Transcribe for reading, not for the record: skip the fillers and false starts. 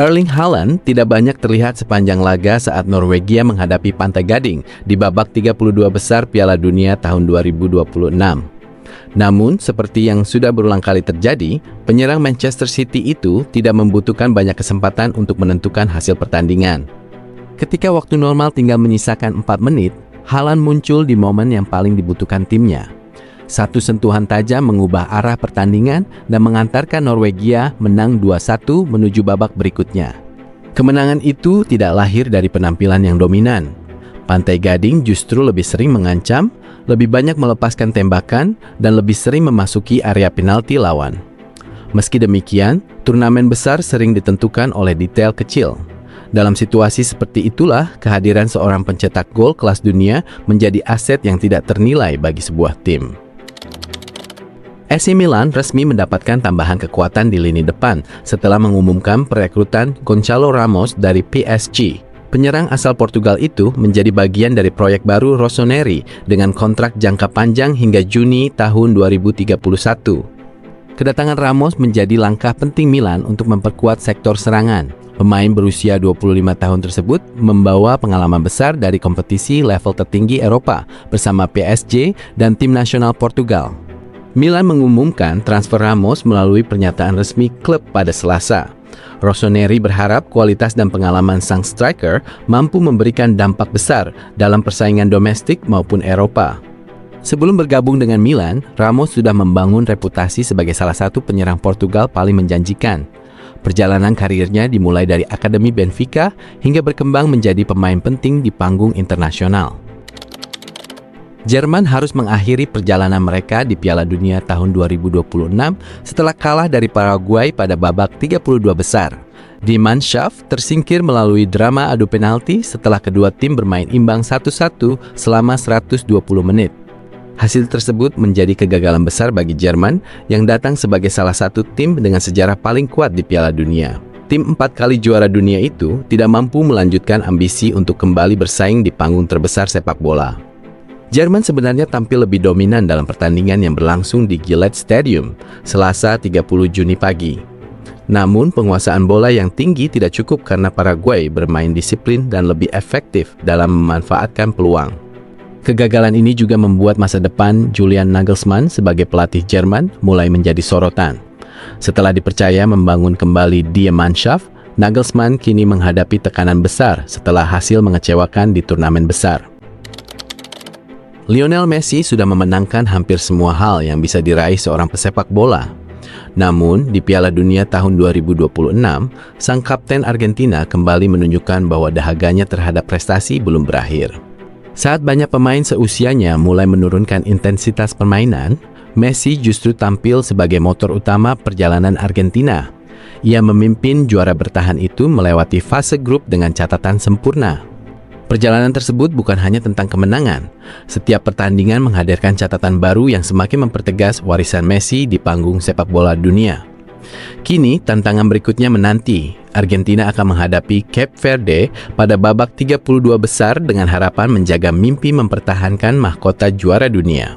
Erling Haaland tidak banyak terlihat sepanjang laga saat Norwegia menghadapi Pantai Gading di babak 32 besar Piala Dunia tahun 2026. Namun, seperti yang sudah berulang kali terjadi, penyerang Manchester City itu tidak membutuhkan banyak kesempatan untuk menentukan hasil pertandingan. Ketika waktu normal tinggal menyisakan 4 menit, Haaland muncul di momen yang paling dibutuhkan timnya. Satu sentuhan tajam mengubah arah pertandingan dan mengantarkan Norwegia menang 2-1 menuju babak berikutnya. Kemenangan itu tidak lahir dari penampilan yang dominan. Pantai Gading justru lebih sering mengancam, lebih banyak melepaskan tembakan, dan lebih sering memasuki area penalti lawan. Meski demikian, turnamen besar sering ditentukan oleh detail kecil. Dalam situasi seperti itulah, kehadiran seorang pencetak gol kelas dunia menjadi aset yang tidak ternilai bagi sebuah tim. AC Milan resmi mendapatkan tambahan kekuatan di lini depan setelah mengumumkan perekrutan Gonçalo Ramos dari PSG. Penyerang asal Portugal itu menjadi bagian dari proyek baru Rossoneri dengan kontrak jangka panjang hingga Juni tahun 2031. Kedatangan Ramos menjadi langkah penting Milan untuk memperkuat sektor serangan. Pemain berusia 25 tahun tersebut membawa pengalaman besar dari kompetisi level tertinggi Eropa bersama PSG dan tim nasional Portugal. Milan mengumumkan transfer Ramos melalui pernyataan resmi klub pada Selasa. Rossoneri berharap kualitas dan pengalaman sang striker mampu memberikan dampak besar dalam persaingan domestik maupun Eropa. Sebelum bergabung dengan Milan, Ramos sudah membangun reputasi sebagai salah satu penyerang Portugal paling menjanjikan. Perjalanan karirnya dimulai dari Akademi Benfica hingga berkembang menjadi pemain penting di panggung internasional. Jerman harus mengakhiri perjalanan mereka di Piala Dunia tahun 2026 setelah kalah dari Paraguay pada babak 32 besar. Die Mannschaft tersingkir melalui drama adu penalti setelah kedua tim bermain imbang 1-1 selama 120 menit. Hasil tersebut menjadi kegagalan besar bagi Jerman yang datang sebagai salah satu tim dengan sejarah paling kuat di Piala Dunia. Tim 4 kali juara dunia itu tidak mampu melanjutkan ambisi untuk kembali bersaing di panggung terbesar sepak bola. Jerman sebenarnya tampil lebih dominan dalam pertandingan yang berlangsung di Gillette Stadium, Selasa 30 Juni pagi. Namun, penguasaan bola yang tinggi tidak cukup karena Paraguay bermain disiplin dan lebih efektif dalam memanfaatkan peluang. Kegagalan ini juga membuat masa depan Julian Nagelsmann sebagai pelatih Jerman mulai menjadi sorotan. Setelah dipercaya membangun kembali Die Mannschaft, Nagelsmann kini menghadapi tekanan besar setelah hasil mengecewakan di turnamen besar. Lionel Messi sudah memenangkan hampir semua hal yang bisa diraih seorang pesepak bola. Namun, di Piala Dunia tahun 2026, sang kapten Argentina kembali menunjukkan bahwa dahaganya terhadap prestasi belum berakhir. Saat banyak pemain seusianya mulai menurunkan intensitas permainan, Messi justru tampil sebagai motor utama perjalanan Argentina. Ia memimpin juara bertahan itu melewati fase grup dengan catatan sempurna. Perjalanan tersebut bukan hanya tentang kemenangan. Setiap pertandingan menghadirkan catatan baru yang semakin mempertegas warisan Messi di panggung sepak bola dunia. Kini, tantangan berikutnya menanti. Argentina akan menghadapi Cape Verde pada babak 32 besar dengan harapan menjaga mimpi mempertahankan mahkota juara dunia.